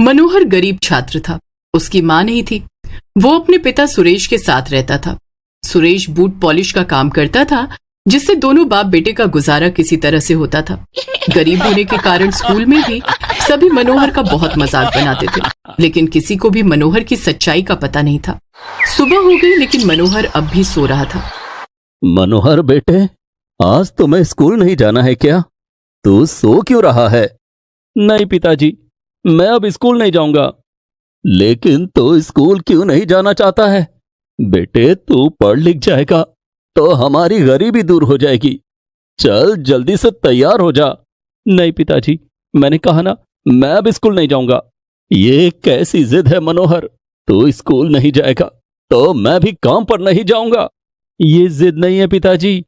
मनोहर गरीब छात्र था। उसकी मां नहीं थी। वो अपने पिता सुरेश के साथ रहता था। सुरेश बूट पॉलिश का काम करता था, जिससे दोनों बाप बेटे का गुजारा किसी तरह से होता था। गरीब होने के कारण स्कूल में भी सभी मनोहर का बहुत मजाक बनाते थे, लेकिन किसी को भी मनोहर की सच्चाई का पता नहीं था। सुबह हो गई, लेकिन मनोहर अब भी सो रहा था। मनोहर बेटे, आज तुम्हें स्कूल नहीं जाना है क्या? तू सो क्यों रहा है? नहीं पिताजी, मैं अब स्कूल नहीं जाऊंगा। लेकिन तू स्कूल क्यों नहीं जाना चाहता है? बेटे, तू पढ़ लिख जाएगा तो हमारी गरीबी दूर हो जाएगी। चल जल्दी से तैयार हो जा। नहीं पिताजी, मैंने कहा ना, मैं अब स्कूल नहीं जाऊंगा। ये कैसी जिद है मनोहर? तू स्कूल नहीं जाएगा तो मैं भी काम पर नहीं जाऊंगा। ये जिद नहीं है पिताजी।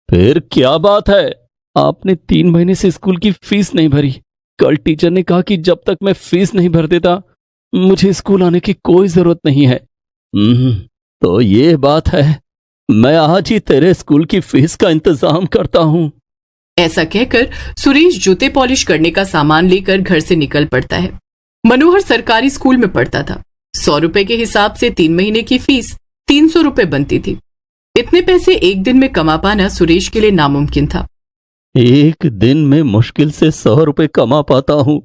फिर क्या बात है? आपने 3 महीने से स्कूल की फीस नहीं भरी। कल टीचर ने कहा कि जब तक मैं फीस नहीं भर देता, मुझे स्कूल आने की कोई जरूरत नहीं है। तो ये बात है। मैं आज ही तेरे स्कूल की फीस का इंतजाम करता हूँ। ऐसा कहकर सुरेश जूते पॉलिश करने का सामान लेकर घर से निकल पड़ता है। मनोहर सरकारी स्कूल में पढ़ता था। 100 रुपए के हिसाब से 3 महीने की फीस 300 रुपए बनती थी। इतने पैसे एक दिन में कमा पाना सुरेश के लिए नामुमकिन था। एक दिन में मुश्किल से 100 रुपए कमा पाता हूँ,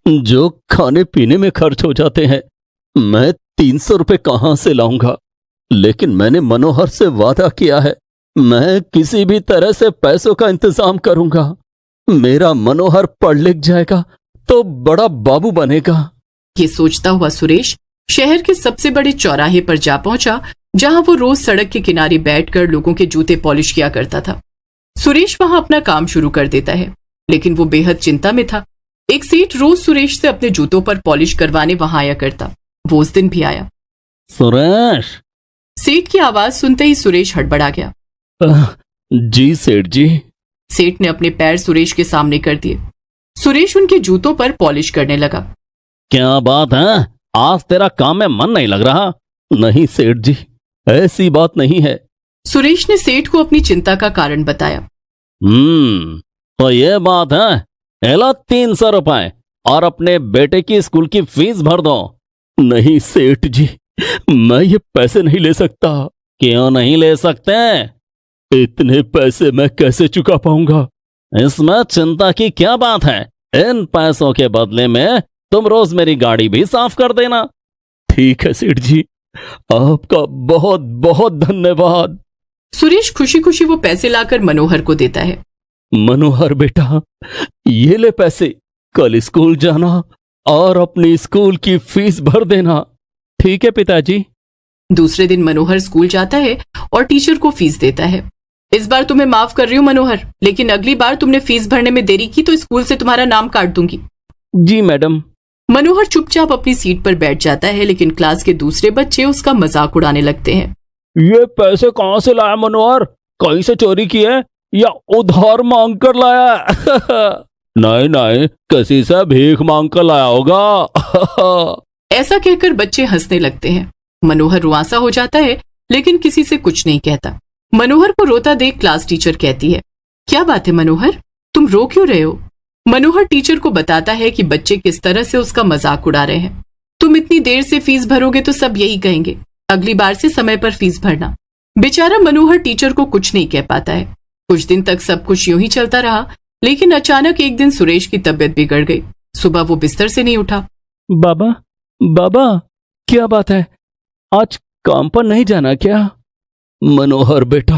जो खाने पीने में खर्च हो जाते हैं। मैं 300 रुपए कहाँ से लाऊंगा? लेकिन मैंने मनोहर से वादा किया है, मैं किसी भी तरह से पैसों का इंतजाम करूंगा। मेरा मनोहर पढ़ लिख जाएगा तो बड़ा बाबू बनेगा। ये सोचता हुआ सुरेश शहर के सबसे बड़े चौराहे पर जा पहुंचा, जहां वो रोज सड़क के किनारे बैठकर लोगों के जूते पॉलिश किया करता था। सुरेश वहां अपना काम शुरू कर देता है, लेकिन वो बेहद चिंता में था। एक सेठ रोज सुरेश से अपने जूतों पर पॉलिश करवाने वहां आया करता। वो उस दिन भी आया। सुरेश! सेठ की आवाज सुनते ही सुरेश हड़बड़ा गया। जी सेठ जी। सेठ ने अपने पैर सुरेश के सामने कर दिए। सुरेश उनके जूतों पर पॉलिश करने लगा। क्या बात है? आज तेरा काम में मन नहीं लग रहा? नहीं सेठ जी, ऐसी बात नहीं है। सुरेश ने सेठ को अपनी चिंता का कारण बताया। तो ये बात है। एला 300 रुपए और अपने बेटे की स्कूल की फीस भर दो। नहीं सेठ जी, मैं ये पैसे नहीं ले सकता। क्यों नहीं ले सकते? इतने पैसे मैं कैसे चुका पाऊंगा? इसमें चिंता की क्या बात है? इन पैसों के बदले में तुम रोज मेरी गाड़ी भी साफ कर देना। ठीक है सेठ जी, आपका बहुत बहुत धन्यवाद। सुरेश खुशी खुशी वो पैसे लाकर मनोहर को देता है। मनोहर बेटा, ये ले पैसे। कल स्कूल जाना और अपनी स्कूल की फीस भर देना। ठीक है पिताजी। दूसरे दिन मनोहर स्कूल जाता है और टीचर को फीस देता है। इस बार तुम्हें माफ कर रही हूँ मनोहर, लेकिन अगली बार तुमने फीस भरने में देरी की तो स्कूल से तुम्हारा नाम काट दूंगी। जी मैडम। मनोहर चुपचाप अपनी सीट पर बैठ जाता है, लेकिन क्लास के दूसरे बच्चे उसका मजाक उड़ाने लगते हैं। ये पैसे कहाँ से लाया मनोहर? कहीं से चोरी किए या उधार मांग कर लाया? नहीं नहीं, किसी से भीख मांग कर लाया होगा। ऐसा कहकर बच्चे हंसने लगते हैं। मनोहर रुआंसा हो जाता है, लेकिन किसी से कुछ नहीं कहता। मनोहर को रोता देख क्लास टीचर कहती है, क्या बात है मनोहर, तुम रो क्यों रहे हो? मनोहर टीचर को बताता है कि बच्चे किस तरह से उसका मजाक उड़ा रहे हैं। तुम इतनी देर से फीस भरोगे तो सब यही कहेंगे, अगली बार से समय पर फीस भरना। बेचारा मनोहर टीचर को कुछ नहीं कह पाता है। कुछ दिन तक सब कुछ यूं ही चलता रहा, लेकिन अचानक एक दिन सुरेश की तबीयत बिगड़ गई। सुबह वो बिस्तर से नहीं उठा। बाबा, बाबा, क्या बात है? आज काम पर नहीं जाना क्या? मनोहर बेटा,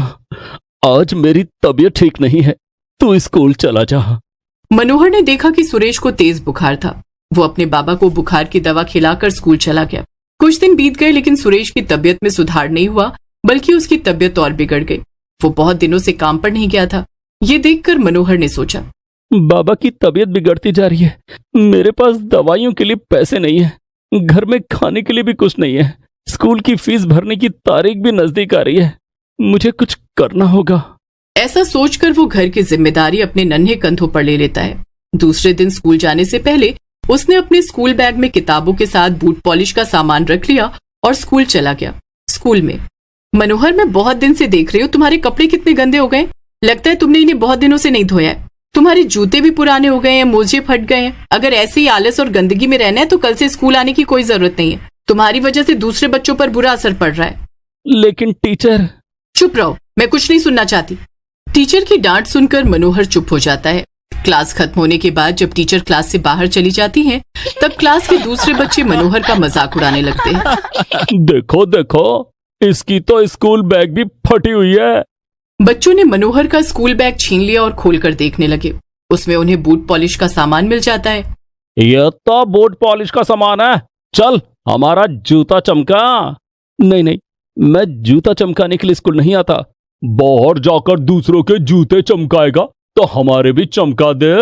आज मेरी तबीयत ठीक नहीं है, तू स्कूल चला जा। मनोहर ने देखा कि सुरेश को तेज बुखार था। वो अपने बाबा को बुखार की दवा खिलाकर स्कूल चला गया। कुछ दिन बीत गए, लेकिन सुरेश की तबीयत में सुधार नहीं हुआ, बल्कि उसकी तबीयत और बिगड़ गई। वो बहुत दिनों से काम पर नहीं गया था। ये देखकर मनोहर ने सोचा, बाबा की तबीयत बिगड़ती जा रही है, मेरे पास दवाइयों के लिए पैसे नहीं है, घर में खाने के लिए भी कुछ नहीं है, स्कूल की फीस भरने की तारीख भी नजदीक आ रही है, मुझे कुछ करना होगा। ऐसा सोचकर वो घर की जिम्मेदारी अपने नन्हे कंधों पर ले लेता है। दूसरे दिन स्कूल जाने से पहले उसने अपने स्कूल बैग में किताबों के साथ बूट पॉलिश का सामान रख लिया और स्कूल चला गया। स्कूल में, मनोहर, मैं बहुत दिन से देख रही हूँ तुम्हारे कपड़े कितने गंदे हो गए। लगता है तुमने इन्हें बहुत दिनों से नहीं धोया है। तुम्हारे जूते भी पुराने हो गए हैं, मोजे फट गए हैं। अगर ऐसे ही आलस और गंदगी में रहना है तो कल से स्कूल आने की कोई जरूरत नहीं है। तुम्हारी वजह से दूसरे बच्चों पर बुरा असर पड़ रहा है। लेकिन टीचर। चुप रहो, मैं कुछ नहीं सुनना चाहती। टीचर की डांट सुनकर मनोहर चुप हो जाता है। क्लास खत्म होने के बाद जब टीचर क्लास से बाहर चली जाती हैं, तब क्लास के दूसरे बच्चे मनोहर का मजाक उड़ाने लगते हैं। देखो देखो, इसकी तो स्कूल बैग भी फटी हुई है। बच्चों ने मनोहर का स्कूल बैग छीन लिया और खोलकर देखने लगे। उसमें उन्हें बूट पॉलिश का सामान मिल जाता है। यह तो बूट पॉलिश का सामान है, चल हमारा जूता चमका। नहीं नहीं, मैं जूता चमकाने के लिए स्कूल नहीं आता। बाहर जाकर दूसरों के जूते चमकाएगा तो हमारे भी चमका दे,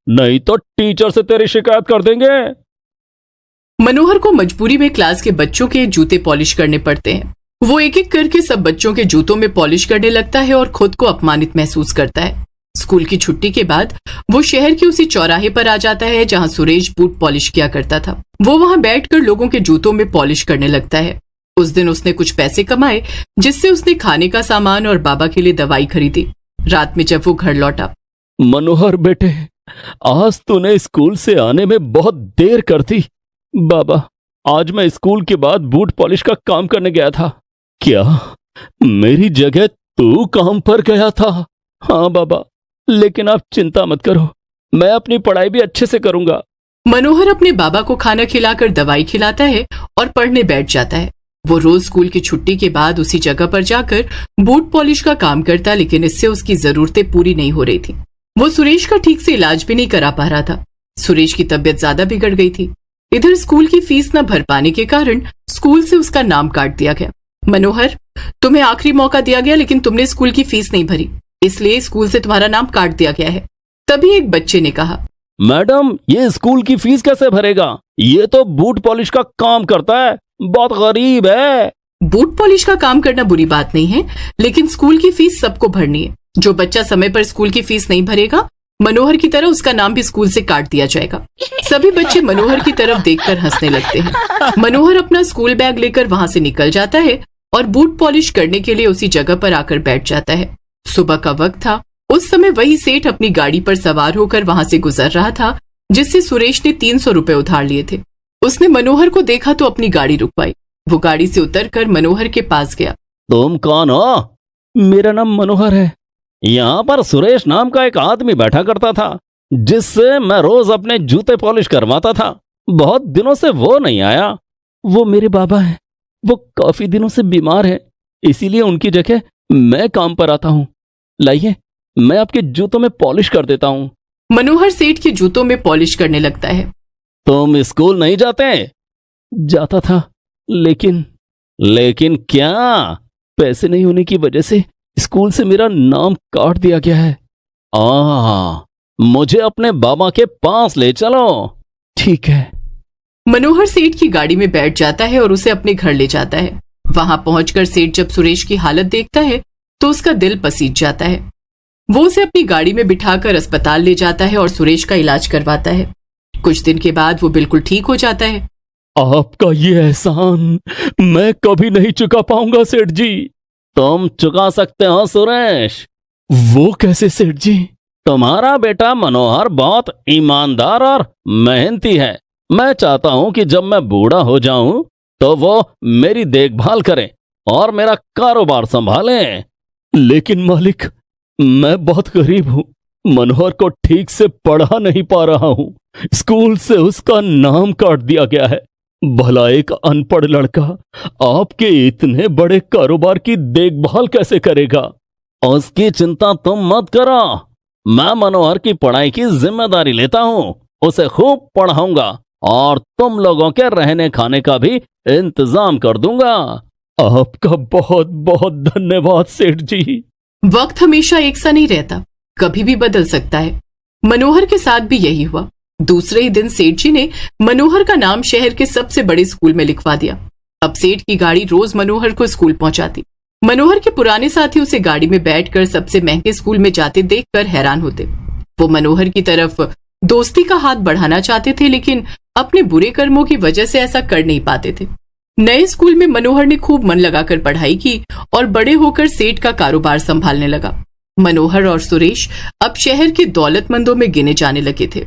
नहीं तो टीचर से तेरी शिकायत कर देंगे। मनोहर को मजबूरी में क्लास के बच्चों के जूते पॉलिश करने पड़ते हैं। वो एक एक करके सब बच्चों के जूतों में पॉलिश करने लगता है और खुद को अपमानित महसूस करता है। स्कूल की छुट्टी के बाद वो शहर के उसी चौराहे पर आ जाता है जहां सुरेश बूट पॉलिश किया करता था। वो वहां बैठकर लोगों के जूतों में पॉलिश करने लगता है। उस दिन उसने कुछ पैसे कमाए, जिससे उसने खाने का सामान और बाबा के लिए दवाई खरीदी। रात में जब वो घर लौटा, मनोहर बेटे, आज तूने स्कूल से आने में बहुत देर कर दी। बाबा, आज मैं स्कूल के बाद बूट पॉलिश का काम करने गया था। क्या मेरी जगह तू काम पर गया था? हाँ बाबा, लेकिन आप चिंता मत करो, मैं अपनी पढ़ाई भी अच्छे से करूंगा। मनोहर अपने बाबा को खाना खिलाकर दवाई खिलाता है और पढ़ने बैठ जाता है। वो रोज स्कूल की छुट्टी के बाद उसी जगह पर जाकर बूट पॉलिश का काम करता, लेकिन इससे उसकी जरूरतें पूरी नहीं हो रही थी। वो सुरेश का ठीक से इलाज भी नहीं करा पा रहा था। सुरेश की तबीयत ज्यादा बिगड़ गई थी। इधर स्कूल की फीस न भर पाने के कारण स्कूल से उसका नाम काट दिया गया। मनोहर, तुम्हें आखिरी मौका दिया गया, लेकिन तुमने स्कूल की फीस नहीं भरी, इसलिए स्कूल से तुम्हारा नाम काट दिया गया है। तभी एक बच्चे ने कहा, मैडम, ये स्कूल की फीस कैसे भरेगा? ये तो बूट पॉलिश का काम करता है, बहुत गरीब है। बूट पॉलिश का काम करना बुरी बात नहीं है, लेकिन स्कूल की फीस सबको भरनी है। जो बच्चा समय पर स्कूल की फीस नहीं भरेगा, मनोहर की तरह उसका नाम भी स्कूल से काट दिया जाएगा। सभी बच्चे मनोहर की तरफ देखकर हंसने लगते हैं। मनोहर अपना स्कूल बैग लेकर वहां से निकल जाता है और बूट पॉलिश करने के लिए उसी जगह पर आकर बैठ जाता है। सुबह का वक्त था। उस समय वही सेठ अपनी गाड़ी पर सवार होकर वहां से गुजर रहा था, जिससे सुरेश ने 300 रुपए उधार लिए थे। उसने मनोहर को देखा तो अपनी गाड़ी रुकवाई। वो गाड़ी से उतरकर मनोहर के पास गया। तुम कौन हो? मेरा नाम मनोहर है। यहाँ पर सुरेश नाम का एक आदमी बैठा करता था, जिससे मैं रोज अपने जूते पॉलिश करवाता था। बहुत दिनों से वो नहीं आया। वो मेरे बाबा हैं। वो काफी दिनों से बीमार है, इसीलिए उनकी जगह मैं काम पर आता हूँ। लाइए, मैं आपके जूतों में पॉलिश कर देता हूँ। मनोहर सेठ के जूतों में पॉलिश करने लगता है। तुम स्कूल नहीं जाते? जाता था, लेकिन क्या? पैसे नहीं होने की वजह से स्कूल से मेरा नाम काट दिया गया है। मुझे अपने बाबा के पास ले चलो। ठीक है। मनोहर सेठ की गाड़ी में बैठ जाता है और उसे अपने घर ले जाता है। वहां पहुंचकर सेठ जब सुरेश की हालत देखता है तो उसका दिल पसीज जाता है। वो उसे अपनी गाड़ी में बिठाकर अस्पताल ले जाता है और सुरेश का इलाज करवाता है। कुछ दिन के बाद वो बिल्कुल ठीक हो जाता है। आपका ये एहसान मैं कभी नहीं चुका पाऊंगा सेठ जी। तुम चुका सकते हो सुरेश। वो कैसे सेठ जी? तुम्हारा बेटा मनोहर बहुत ईमानदार और मेहनती है। मैं चाहता हूं कि जब मैं बूढ़ा हो जाऊं तो वो मेरी देखभाल करे और मेरा कारोबार संभाले। लेकिन मालिक, मैं बहुत गरीब हूं। मनोहर को ठीक से पढ़ा नहीं पा रहा हूं। स्कूल से उसका नाम काट दिया गया है। भला एक अनपढ़ लड़का आपके इतने बड़े कारोबार की देखभाल कैसे करेगा? उसकी चिंता तुम मत करो। मैं मनोहर की पढ़ाई की जिम्मेदारी लेता हूं। उसे खूब पढ़ाऊंगा और तुम लोगों के रहने खाने का भी इंतजाम कर दूंगा। आपका बहुत बहुत धन्यवाद सेठ जी। वक्त हमेशा एक सा नहीं रहता, कभी भी बदल सकता है। मनोहर के साथ भी यही हुआ। दूसरे ही दिन सेठ जी ने मनोहर का नाम शहर के सबसे बड़े स्कूल में लिखवा दिया। अब सेठ की गाड़ी रोज मनोहर को स्कूल पहुंचाती। मनोहर के पुराने साथी उसे गाड़ी में बैठकर सबसे महंगे स्कूल में जाते देखकर हैरान होते। वो मनोहर की तरफ दोस्ती का हाथ बढ़ाना चाहते थे, लेकिन अपने बुरे कर्मों की वजह से ऐसा कर नहीं पाते थे। नए स्कूल में मनोहर ने खूब मन लगाकर पढ़ाई की और बड़े होकर सेठ का कारोबार संभालने लगा। मनोहर और सुरेश अब शहर के दौलतमंदों में गिने जाने लगे थे।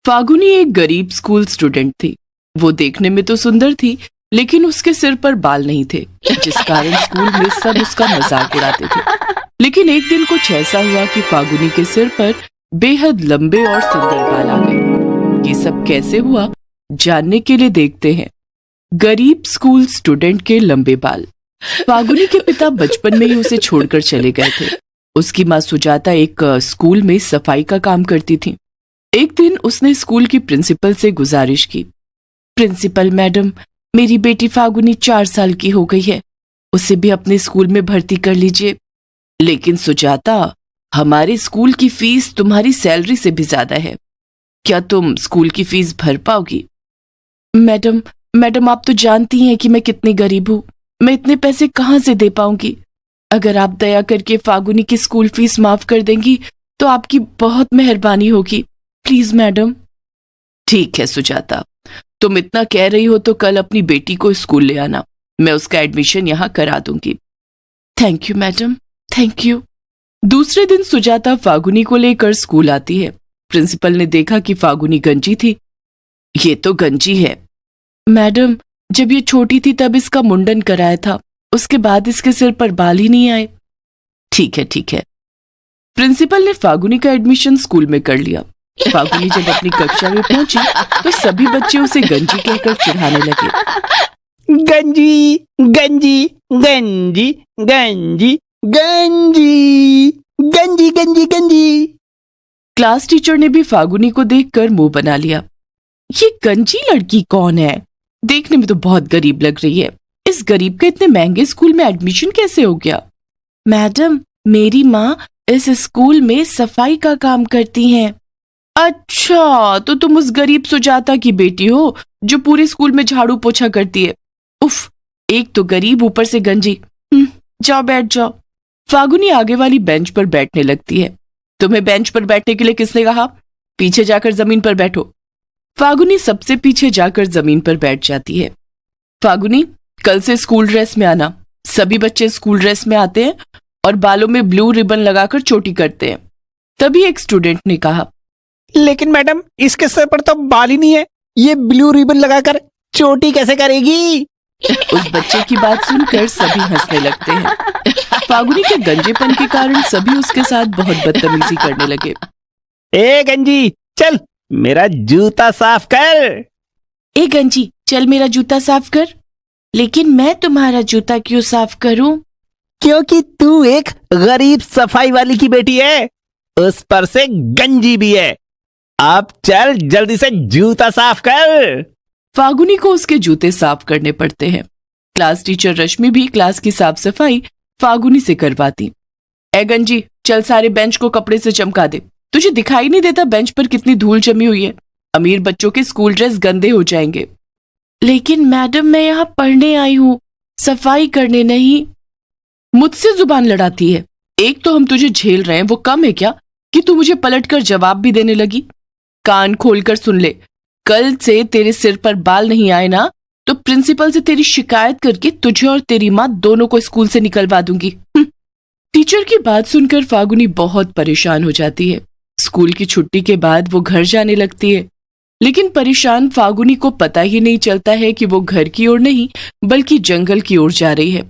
फागुनी एक गरीब स्कूल स्टूडेंट थी। वो देखने में तो सुंदर थी, लेकिन उसके सिर पर बाल नहीं थे, जिस कारण स्कूल में सब उसका मजाक उड़ाते थे। लेकिन एक दिन कुछ ऐसा हुआ कि फागुनी के सिर पर बेहद लंबे और सुंदर बाल आ गए। ये सब कैसे हुआ, जानने के लिए देखते हैं गरीब स्कूल स्टूडेंट के लंबे बाल। फागुनी के पिता बचपन में ही उसे छोड़कर चले गए थे। उसकी माँ सुजाता एक स्कूल में सफाई का काम करती थी। एक दिन उसने स्कूल की प्रिंसिपल से गुजारिश की, प्रिंसिपल मैडम, मेरी बेटी फागुनी 4 साल की हो गई है, उसे भी अपने स्कूल में भर्ती कर लीजिए। लेकिन सुजाता, हमारे स्कूल की फीस तुम्हारी सैलरी से भी ज्यादा है, क्या तुम स्कूल की फीस भर पाओगी? मैडम आप तो जानती हैं कि मैं कितनी गरीब हूँ, मैं इतने पैसे कहाँ से दे पाऊंगी। अगर आप दया करके फागुनी की स्कूल फीस माफ कर देंगी तो आपकी बहुत मेहरबानी होगी, प्लीज मैडम। ठीक है सुजाता, तुम इतना कह रही हो तो कल अपनी बेटी को स्कूल ले आना, मैं उसका एडमिशन यहाँ करा दूंगी। Thank you madam, thank you. दूसरे दिन सुजाता फागुनी को लेकर स्कूल आती है। प्रिंसिपल ने देखा कि फागुनी गंजी थी। ये तो गंजी है मैडम, जब ये छोटी थी तब इसका मुंडन कराया था, उसके बाद इसके सिर पर बाल ही नहीं आए। ठीक है। प्रिंसिपल ने फागुनी का एडमिशन स्कूल में कर लिया। फागुनी जब अपनी कक्षा में पहुंची तो सभी बच्चे उसे गंजी कहकर चिढ़ाने लगे। गंजी गंजी गंजी गंजी गंजी गंजी गंजी गंजी। क्लास टीचर ने भी फागुनी को देखकर मुंह बना लिया। ये गंजी लड़की कौन है? देखने में तो बहुत गरीब लग रही है। इस गरीब के इतने महंगे स्कूल में एडमिशन कैसे हो गया? मैडम, मेरी माँ इस स्कूल में सफाई का काम करती हैं। अच्छा, तो तुम उस गरीब सुजाता की बेटी हो जो पूरे स्कूल में झाड़ू पोछा करती है। उफ, एक तो गरीब ऊपर से गंजी। जाओ बैठ जाओ। फागुनी आगे वाली बेंच पर बैठने लगती है। तुम्हें बेंच पर बैठने के लिए किसने कहा? पीछे जाकर जमीन पर बैठो। फागुनी सबसे पीछे जाकर जमीन पर बैठ जाती है। फागुनी, कल से स्कूल ड्रेस में आना। सभी बच्चे स्कूल ड्रेस में आते हैं और बालों में ब्लू रिबन लगाकर चोटी करते हैं। तभी एक स्टूडेंट ने कहा, लेकिन मैडम, इसके सर पर तो बाल ही नहीं है, ये ब्लू रिबन लगाकर चोटी कैसे करेगी? उस बच्चे की बात सुनकर सभी हंसने लगते हैं। फागुनी के गंजेपन के कारण सभी उसके साथ बहुत बदतमीजी करने लगे। ए गंजी, चल मेरा जूता साफ कर। ए गंजी, चल मेरा जूता साफ कर। लेकिन मैं तुम्हारा जूता क्यों साफ करूं? क्योंकि तू एक गरीब सफाई वाली की बेटी है, उस पर से गंजी भी है। अब चल जल्दी से जूता साफ कर। फागुनी को उसके जूते साफ करने पड़ते हैं। क्लास टीचर रश्मि भी क्लास की साफ सफाई फागुनी से करवाती। ए गंजी, चल सारे बेंच को कपड़े से चमका दे। तुझे दिखाई नहीं देता बेंच पर कितनी धूल जमी हुई है? अमीर बच्चों के स्कूल ड्रेस गंदे हो जाएंगे। लेकिन मैडम, मैं यहाँ पढ़ने आई हूँ, सफाई करने नहीं। मुझसे जुबान लड़ाती है। एक तो हम तुझे झेल रहे हैं, वो कम है क्या कि तू मुझे पलटकर जवाब भी देने लगी? कान खोलकर सुन ले, कल से तेरे सिर पर बाल नहीं आए ना तो प्रिंसिपल से तेरी शिकायत करके तुझे और तेरी माँ दोनों को स्कूल से निकलवा दूंगी। टीचर की बात सुनकर फागुनी बहुत परेशान हो जाती है। स्कूल की छुट्टी के बाद वो घर जाने लगती है, लेकिन परेशान फागुनी को पता ही नहीं चलता है कि वो घर की ओर नहीं बल्कि जंगल की ओर जा रही है।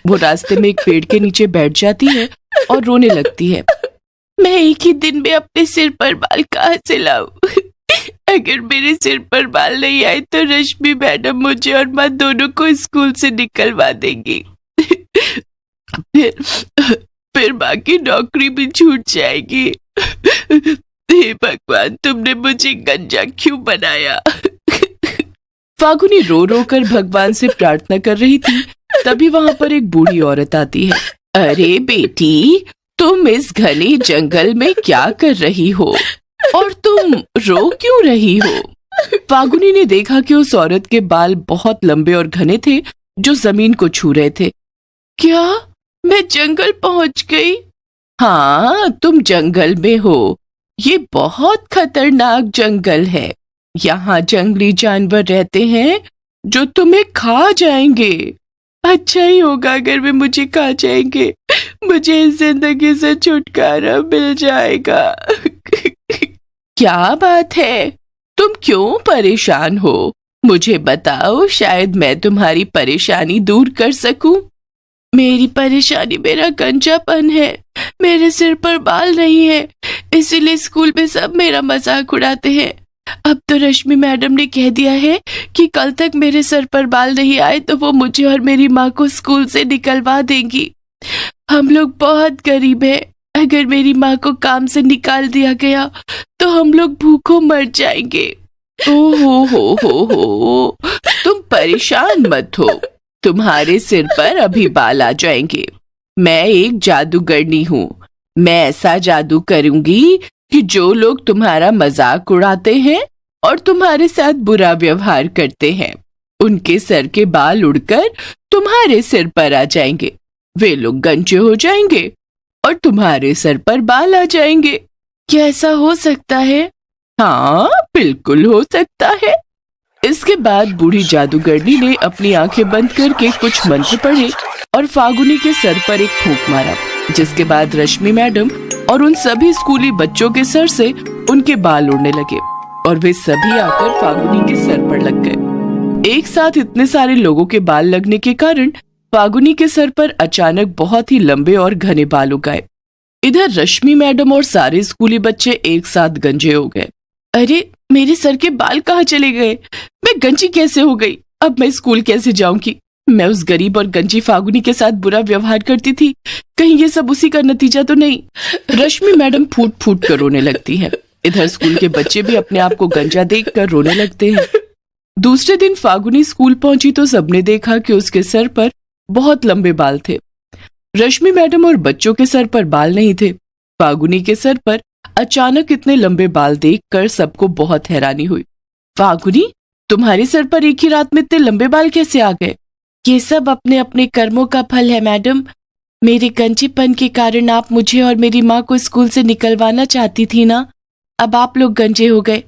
वो रास्ते में एक पेड़ के नीचे बैठ जाती है और रोने लगती है। मैं एक ही दिन में अपने सिर पर बाल कहाँ से लाऊं? अगर मेरे सिर पर बाल नहीं आए तो रश्मि मैडम मुझे और माँ दोनों को स्कूल से निकलवा देंगी। फिर माँ की नौकरी भी छूट जाएगी। हे भगवान, तुमने मुझे गंजा क्यों बनाया? फागुनी रो रो कर भगवान से प्रार्थना कर रही थी। तभी वहां पर एक बूढ़ी औरत आती है। अरे बेटी, तुम इस घने जंगल में क्या कर रही हो और तुम रो क्यों रही हो? फागुनी ने देखा कि उस औरत के बाल बहुत लंबे और घने थे जो जमीन को छू रहे थे। क्या मैं जंगल पहुंच गई? हाँ, तुम जंगल में हो। ये बहुत खतरनाक जंगल है। यहाँ जंगली जानवर रहते हैं जो तुम्हें खा जाएंगे। अच्छा ही होगा अगर वे मुझे खा जाएंगे, मुझे इस जिंदगी से छुटकारा मिल जाएगा। क्या बात है, तुम क्यों परेशान हो? मुझे बताओ, शायद मैं तुम्हारी परेशानी दूर कर सकूं। मेरी परेशानी मेरा गंजापन है। मेरे सिर पर बाल नहीं है, इसीलिए स्कूल में सब मेरा मजाक उड़ाते हैं। अब तो रश्मि मैडम ने कह दिया है कि कल तक मेरे सर पर बाल नहीं आए तो वो मुझे और मेरी माँ को स्कूल से निकलवा देंगी। हम लोग बहुत गरीब हैं, अगर मेरी माँ को काम से निकाल दिया गया तो हम लोग भूखों मर जाएंगे। ओ हो, तुम परेशान मत हो, तुम्हारे सिर पर अभी बाल आ जाएंगे। मैं एक जादूगरनी हूँ, मैं ऐसा जादू करूंगी कि जो लोग तुम्हारा मजाक उड़ाते हैं और तुम्हारे साथ बुरा व्यवहार करते हैं, उनके सर के बाल उड़कर तुम्हारे सिर पर आ जाएंगे। वे लोग गंजे हो जाएंगे और तुम्हारे सर पर बाल आ जाएंगे। क्या ऐसा हो सकता है? हाँ, बिल्कुल हो सकता है। इसके बाद बूढ़ी जादूगरनी ने अपनी आंखें बंद करके कुछ मंत्र पढ़े और फागुनी के सर पर एक फूंक मारा, जिसके बाद रश्मि मैडम और उन सभी स्कूली बच्चों के सर से उनके बाल उड़ने लगे और वे सभी आकर फागुनी के सर पर लग गए। एक साथ इतने सारे लोगों के बाल लगने के कारण फागुनी के सर पर अचानक बहुत ही लंबे और घने बाल उग गए। इधर रश्मि मैडम और सारे स्कूली बच्चे एक साथ गंजे हो गए। अरे, मेरे सर के बाल कहाँ चले गए? मैं गंजी कैसे हो गई? अब मैं स्कूल कैसे जाऊंगी? मैं उस गरीब और गंजी फागुनी के साथ बुरा व्यवहार करती थी, कहीं ये सब उसी का नतीजा तो नहीं? रश्मि मैडम फूट फूट कर रोने लगती है। इधर स्कूल के बच्चे भी अपने आप को गंजा देखकर रोने लगते हैं। दूसरे दिन फागुनी स्कूल पहुंची तो सबने देखा कि उसके सर पर बहुत लंबे बाल थे। रश्मि मैडम और बच्चों के सर पर बाल नहीं थे। फागुनी के सर पर अचानक इतने लंबे बाल देखकर सबको बहुत हैरानी हुई। फागुनी, तुम्हारे सर पर एक ही रात में इतने लंबे बाल कैसे आ गए? ये सब अपने अपने कर्मों का फल है मैडम। मेरे गंजेपन के कारण आप मुझे और मेरी माँ को स्कूल से निकलवाना चाहती थी ना। अब आप लोग गंजे हो गए।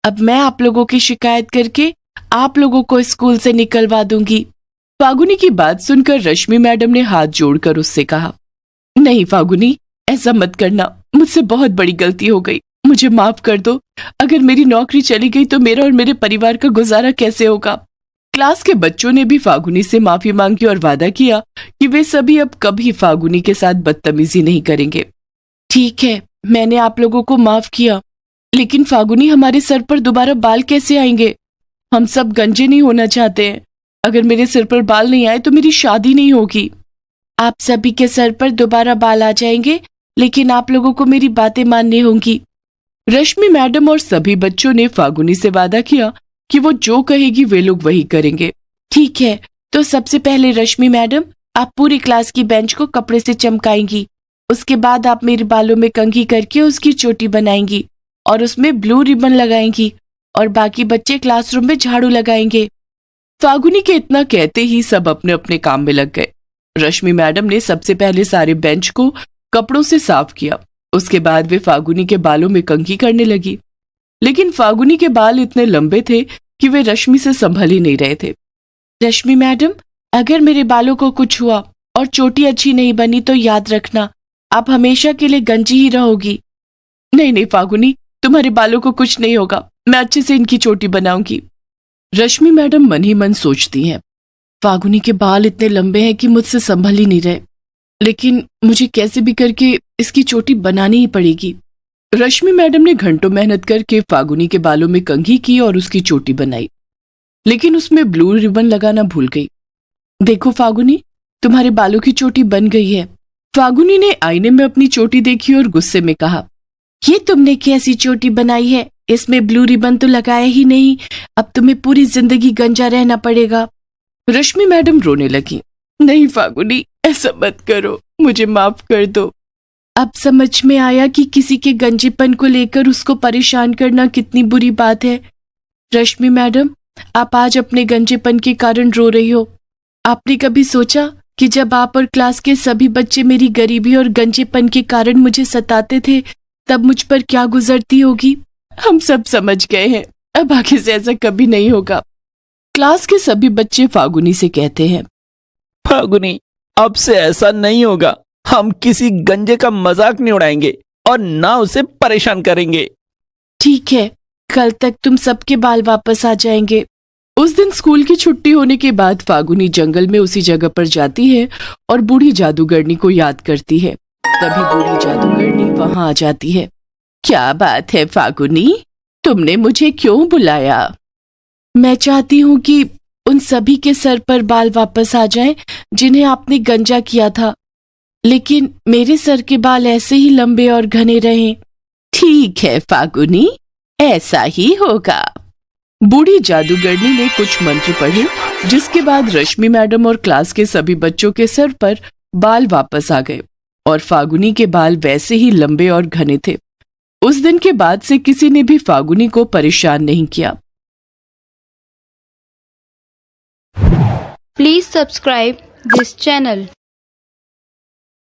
अब मैं आप लोगों की शिकायत करके आप लोगों को स्कूल से निकलवा दूंगी। फागुनी की बात सुनकर रश्मि मैडम ने हाथ जोड़कर उससे कहा, नहीं फागुनी, ऐसा मत करना, मुझसे बहुत बड़ी गलती हो गई, मुझे माफ कर दो। अगर मेरी नौकरी चली गई तो मेरा और मेरे परिवार का गुजारा कैसे होगा? क्लास के बच्चों ने भी फागुनी से माफी मांगी और वादा किया कि वे सभी अब कभी फागुनी के साथ बदतमीजी नहीं करेंगे। ठीक है, मैंने आप लोगों को माफ किया, लेकिन फागुनी, हमारे सर पर दोबारा बाल कैसे आएंगे? हम सब गंजे नहीं होना चाहते हैं। अगर मेरे सिर पर बाल नहीं आए तो मेरी शादी नहीं होगी। आप सभी के सर पर दोबारा बाल आ जाएंगे, लेकिन आप लोगों को मेरी बातें माननी होंगी। रश्मि मैडम और सभी बच्चों ने फागुनी से वादा किया कि वो जो कहेगी वे लोग वही करेंगे। ठीक है, तो सबसे पहले रश्मि मैडम, आप पूरी क्लास की बेंच को कपड़े से चमकाएंगी। उसके बाद आप मेरे बालों में कंघी करके उसकी चोटी बनाएंगी और उसमें ब्लू रिबन लगाएंगी और बाकी बच्चे क्लासरूम में झाड़ू लगाएंगे। फागुनी के इतना कहते ही सब अपने अपने काम में लग गए। रश्मि मैडम ने सबसे पहले सारे बेंच को कपड़ों से साफ किया। उसके बाद वे फागुनी के बालों में कंघी करने लगी, लेकिन फागुनी के बाल इतने लंबे थे कि वे रश्मि से संभल ही नहीं रहे थे। रश्मि मैडम, अगर मेरे बालों को कुछ हुआ और चोटी अच्छी नहीं बनी तो याद रखना, आप हमेशा के लिए गंजी ही रहोगी। नहीं नहीं फागुनी, तुम्हारे बालों को कुछ नहीं होगा, मैं अच्छे से इनकी चोटी बनाऊंगी। रश्मि मैडम मन ही मन सोचती हैं, फागुनी के बाल इतने लंबे हैं कि मुझसे संभल ही नहीं रहे, लेकिन मुझे कैसे भी करके इसकी चोटी बनानी ही पड़ेगी। रश्मि मैडम ने घंटों मेहनत करके फागुनी के बालों में कंघी की और उसकी चोटी बनाई, लेकिन उसमें ब्लू रिबन लगाना भूल गई। देखो फागुनी, तुम्हारे बालों की चोटी बन गई है। फागुनी ने आईने में अपनी चोटी देखी और गुस्से में कहा, ये तुमने कैसी चोटी बनाई है? इसमें ब्लू रिबन तो लगाया ही नहीं, अब तुम्हें पूरी जिंदगी गंजा रहना पड़ेगा। रश्मि मैडम रोने लगी। नहीं फागुनी, ऐसा मत करो, मुझे माफ कर दो। अब समझ में आया कि किसी के गंजेपन को लेकर उसको परेशान करना कितनी बुरी बात है। रश्मि मैडम, आप आज अपने गंजेपन के कारण रो रही हो। आपने कभी सोचा कि जब आप और क्लास के सभी बच्चे मेरी गरीबी और गंजेपन के कारण मुझे सताते थे, तब मुझ पर क्या गुजरती होगी? हम सब समझ गए हैं, अब आगे से ऐसा कभी नहीं होगा। क्लास के सभी बच्चे फागुनी से कहते हैं, फागुनी, अब से ऐसा नहीं होगा। हम किसी गंजे का मजाक नहीं उड़ाएंगे और ना उसे परेशान करेंगे। ठीक है, कल तक तुम सबके बाल वापस आ जाएंगे। उस दिन स्कूल की छुट्टी होने के बाद फागुनी जंगल में उसी जगह पर जाती है और बूढ़ी जादूगरनी को याद करती है। तभी बूढ़ी जादूगरनी वहां आ जाती है। क्या बात है फागुनी, तुमने मुझे क्यों बुलाया? मैं चाहती हूँ कि उन सभी के सर पर बाल वापस आ जाएं जिन्हें आपने गंजा किया था, लेकिन मेरे सर के बाल ऐसे ही लंबे और घने रहें। ठीक है फागुनी, ऐसा ही होगा। बूढ़ी जादूगरनी ने कुछ मंत्र पढ़े, जिसके बाद रश्मि मैडम और क्लास के सभी बच्चों के सर पर बाल वापस आ गए और फागुनी के बाल वैसे ही लंबे और घने थे। उस दिन के बाद से किसी ने भी फागुनी को परेशान नहीं किया। Please subscribe this channel.